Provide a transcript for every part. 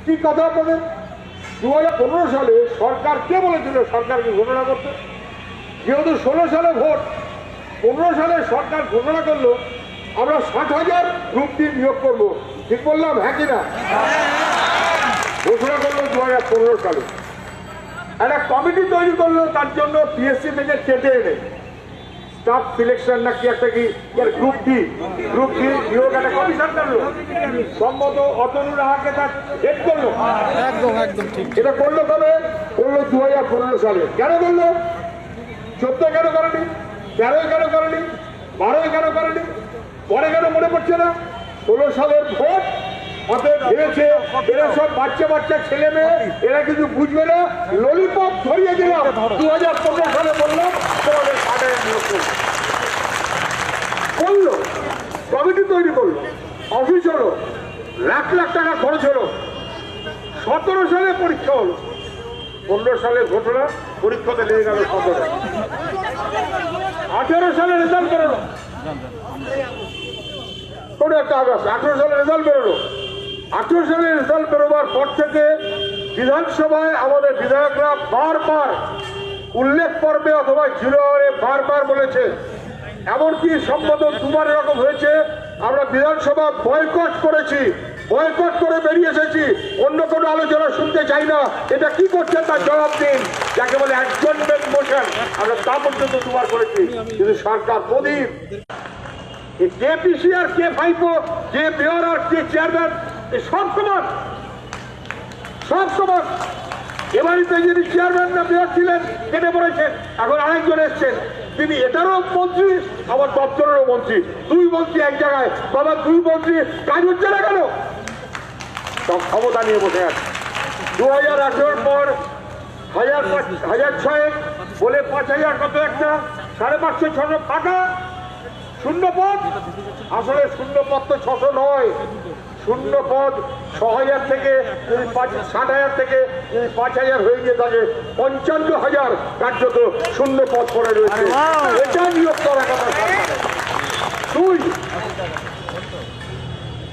কি কথা আপনাদের? 2015 সালে সরকার কে বলেছিল সরকারকে ঘোষণা করতে? যেহেতু 16 সালে ভোট, 15 সালে সরকার ঘোষণা করলো আমরা 60,000 গ্রুপ ডি নিয়োগ করবো। ঠিক বললাম? হ্যাঁ কিনা? ঘোষণা করলো 2015 সালে। একটা কমিটি তৈরি করলো, তার জন্য পিএসসি থেকে কেটে এনে স্টাফ সিলেকশন না কি একটা কি গ্রুপ ডি নিয়োগ একটা কমিশন করলো। সম্মত অতনু রাহাকে তার হেড করলো। একদম একদম ঠিক। এটা করলো কবে? করলো 2015 সালে। কেন করলো? 14 কেন করেনি? 13 কেন করেনি? 12 কেন করেনি? পরে কেন মনে পড়ছে না? 16 সালের ভোট অতএব ভেবেছে এরা সব বাচ্চা বাচ্চা ছেলে মেয়ে, এরা কিছু বুঝবে না, ললিপপ ধরিয়ে দিলাম। 2015 সালে বললাম তোমাদের কার্ডে নিয়োগ করলো, কমিটি তৈরি করলো, অফিস হলো, লাখ লাখ টাকা খরচ হলো। 17 সালে পরীক্ষা হলো, 15 সালে ঘটনা, পরীক্ষাতে লেগে গেল 17। 18 সালে রেজাল্ট বেরোলো, কোনো একটা আগস্ট 18 সালে রেজাল্ট বেরোলো। 18 সালে রেজাল্ট বেরোবার পর থেকে বিধানসভায় আমাদের বিধায়করা বারবার উল্লেখ পর্বে অথবা জিরো আওয়ারে বারবার বলেছে, এমনকি সম্মত দুবার এরকম হয়েছে আমরা বিধানসভা বয়কট করেছি, বয়কট করে বেরিয়ে এসেছি, অন্য কোনো আলোচনা শুনতে চাই না। এটা কি করছেন তার জবাব দিন, যাকে বলে অ্যাডজর্নমেন্ট মোশন, আমরা তা পর্যন্ত দুবার করেছি। কিন্তু সরকার প্রদীপ কে পিসি আর কে ভাইপো, কে মেয়র আর কে চেয়ারম্যান, সব সমান, সব সমান। এবারিতে যিনি চেয়ারম্যান না মেয়র ছিলেন কেটে পড়েছেন, এখন আরেকজন এসছেন, তিনি এটারও মন্ত্রী আবার দপ্তরেরও মন্ত্রী, দুই মন্ত্রী এক জায়গায়। বাবা, দুই মন্ত্রী কাজ হচ্ছে না কেন? সব ক্ষমতা নিয়ে বসে আছে। 2018 পর 1,600 বলে 5,000 কত একটা 550 600 ফাঁকা শূন্য পদ। আসলে শূন্য পদ তো 600 নয়, শূন্য পদ 6,000 থেকে 60,000 থেকে 5,000 হয়ে গিয়ে থাকে 55,000 কার্যত শূন্য পদ পড়ে রয়েছে। এটা নিয়োগ করা কথা সরকারের। দুই,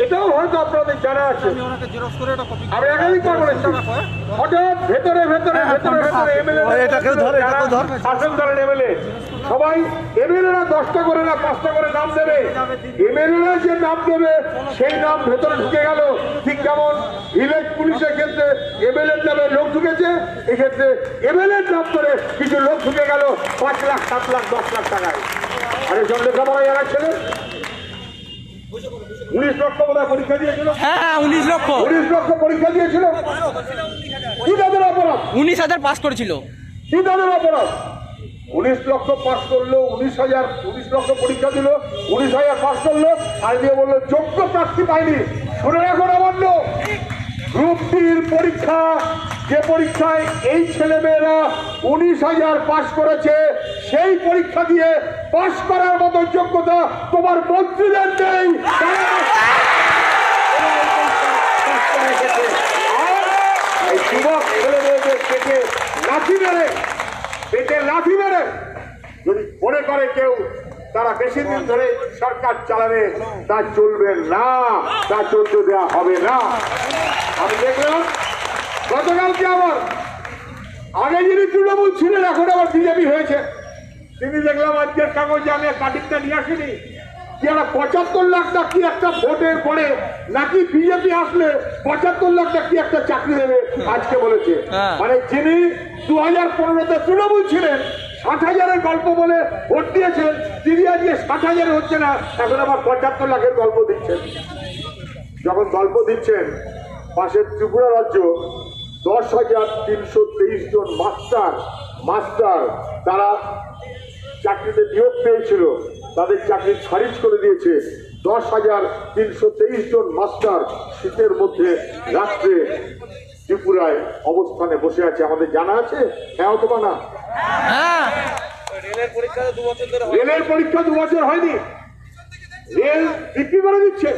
এটাও হয়তো আপনাদের জানা আছে, আমি একাধিকবার বলেছি, হঠাৎ ভেতরে ভেতরে ভেতরে ভেতরে এমএলএ শাসন দলের এমএলএ সবাই এমএলএরা 10টা করে না 5টা করে নাম দেবে, এমএলএরা যে নাম দেবে সেই নাম ভেতরে ঢুকে গেল। ঠিক যেমন ভিলেজ পুলিশের ক্ষেত্রে এমএলএর নামে লোক ঢুকেছে, এক্ষেত্রে এমএলএর নাম করে কিছু লোক ঢুকে গেল 5 লাখ 7 লাখ 10 লাখ টাকায়। আরে সব লেখাপড়া যারা ছেলে 19 লক্ষ বোধহয় পরীক্ষা দিয়েছিল। হ্যাঁ 19 লক্ষ পরীক্ষা দিয়েছিল। কি তাদের অপরাধ? 19,000 পাস করেছিল। কি তাদের অপরাধ? 19 লক্ষ পাস করলো, 19 লক্ষ পরীক্ষা দিল, 19,000 পাস করলো, আর দিয়ে বললো যোগ্য প্রার্থী পাইনি। শুনে রাখুন আমার লোক, গ্রুপ ডির পরীক্ষা, যে পরীক্ষায় এই ছেলেমেয়েরা 19,000 পাস করেছে, সেই পরীক্ষা দিয়ে পাস করার মতো যোগ্যতা তোমার মন্ত্রীদের নেই। এই যুবক ছেলেমেয়েদের পেটে লাথি মেরে যদি মনে করে কেউ তারা বেশি দিন ধরে সরকার চালাবে, তা চলবে না, তা চলতে দেওয়া হবে না। আমি দেখলাম গতকালকে আবার আগে যিনি তৃণমূল ছিলেন এখন আবার বিজেপি হয়েছে, তিনি দেখলাম আজকের কাগজে, আমি কাটিংটা নিয়ে আসিনি, কি একটা 75 লাখ না কি একটা ভোটের পরে নাকি বিজেপি আসলে 75 লাখ না কি একটা চাকরি দেবে আজকে বলেছে। মানে যিনি 2015-তে তৃণমূল ছিলেন, 60,000-এর গল্প বলে ভোট দিয়েছেন, তিনি আজকে 60,000 হচ্ছে না, এখন আবার 75 লাখের গল্প দিচ্ছেন। যখন গল্প দিচ্ছেন, পাশের ত্রিপুরা রাজ্য 10,323 জন মাস্টার তারা চাকরিতে নিয়োগ পেয়েছিল, তাদের চাকরি খারিজ করে দিয়েছে। 10,323 জন মাস্টার শীতের মধ্যে রাত্রে ত্রিপুরায় অবস্থানে বসে আছে, আমাদের জানা আছে? হ্যাঁ অথবা না? রেলের পরীক্ষা 2 বছর হয়নি, রেল বিক্রি করে দিচ্ছে,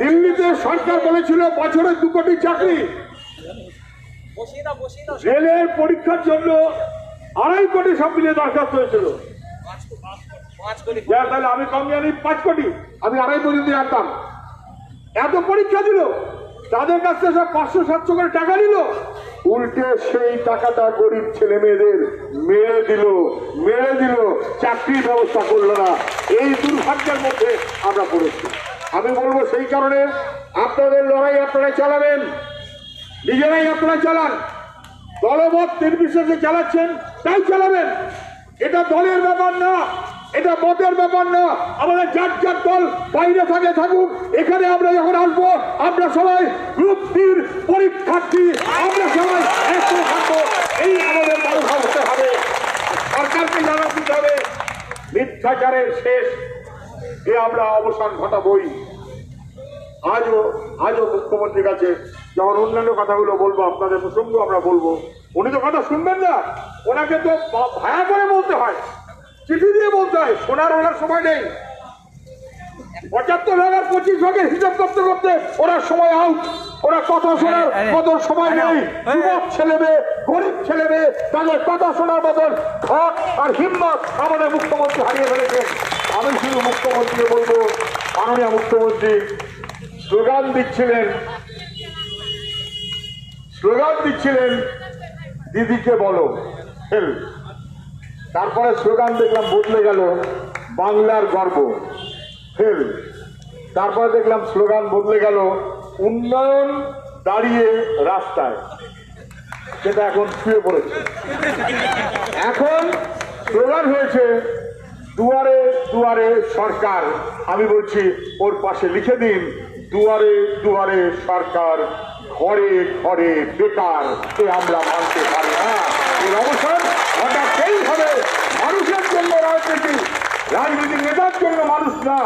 দিল্লিতে সরকার বলেছিল বছরে 2 কোটি চাকরি, রেলের পরীক্ষার জন্য 2.5 কোটি সব মিলিয়ে দরখাস্ত হয়েছিল। তাহলে আমি কম জানি 5 কোটি, আমি 2.5 পর্যন্ত জানতাম। এত পরীক্ষা দিল, তাদের কাছ থেকে সব 500-700 করে টাকা নিল, উল্টে সেই টাকাটা গরিব ছেলে মেয়েদের মেরে দিল, চাকরির ব্যবস্থা করলো না। এই দুর্ভাগ্যের মধ্যে আমরা পড়েছি। আমি বলবো সেই কারণে আপনাদের লড়াই আপনারা চালাবেন, নিজেরাই আপনারা চালান, দলমত নির্বিশেষে চালাচ্ছেন তাই চালাবেন। এটা দলের ব্যাপার না, এটা মতের ব্যাপার না। আমাদের যার দল বাইরে থাকুক, এখানে আমরা যখন আসবো আমরা সবাই গ্রুপ ডির পরীক্ষার্থী, আমরা সবাই একসাথে থাকবো। এই আমাদের মনোভাব হতে হবে। সরকারকে জানা দিতে হবে মিথ্যাচারের শেষ এ আমরা অবসান ঘটাবই। আজও মুখ্যমন্ত্রীর কাছে যখন অন্যান্য কথাগুলো বলবো, আপনাদের প্রসঙ্গ আমরা বলবো, উনি তো কথা শুনবেন না। ওনাকে তো ভায়া করে বলতে হয়, চিঠি দিয়ে বলতে হয়, শোনার ওনার সময় নেই। 75 ভাগের 25 ভাগের হিসাব করতে করতে ওনার সময় আউট। ওরা কথা শোনার মতন সময় নেই। যুবক ছেলে মেয়ে, গরিব ছেলে মেয়ে, তাদের কথা শোনার মতন ঘট আর হিম্মত আমাদের মুখ্যমন্ত্রী হারিয়ে ফেলেছেন। আমি শুধু মুখ্যমন্ত্রী বলবো, মাননীয় মুখ্যমন্ত্রী স্লোগান দিচ্ছিলেন দিদিকে বলো হেল্প। তারপরে স্লোগান দেখলাম বদলে গেল বাংলার গর্ব হেল্প। তারপরে দেখলাম স্লোগান বদলে গেল উন্নয়ন দাঁড়িয়ে রাস্তায়, সেটা এখন শুয়ে পড়েছে। এখন স্লোগান হয়েছে দুয়ারে দুয়ারে সরকার। আমি বলছি ওর পাশে লিখে দিন দুয়ারে দুয়ারে সরকার, ঘরে ঘরে বেকার। এ আমরা মানতে পারি না। এর অবসান ঘটাতেই হবে। মানুষের জন্য রাজনীতি, রাজনীতি নেতার জন্য মানুষ না,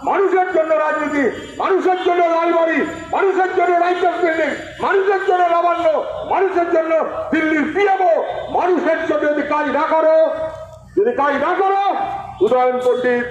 মানুষের জন্য রাজনীতি, মানুষের জন্য লালবাড়ি, মানুষের জন্য রাইটার্স বিল্ডিং, মানুষের জন্য নবান্ন, মানুষের জন্য দিল্লির পিএমও। মানুষের জন্য যদি কাজ না করো উদয়ন পণ্ডিত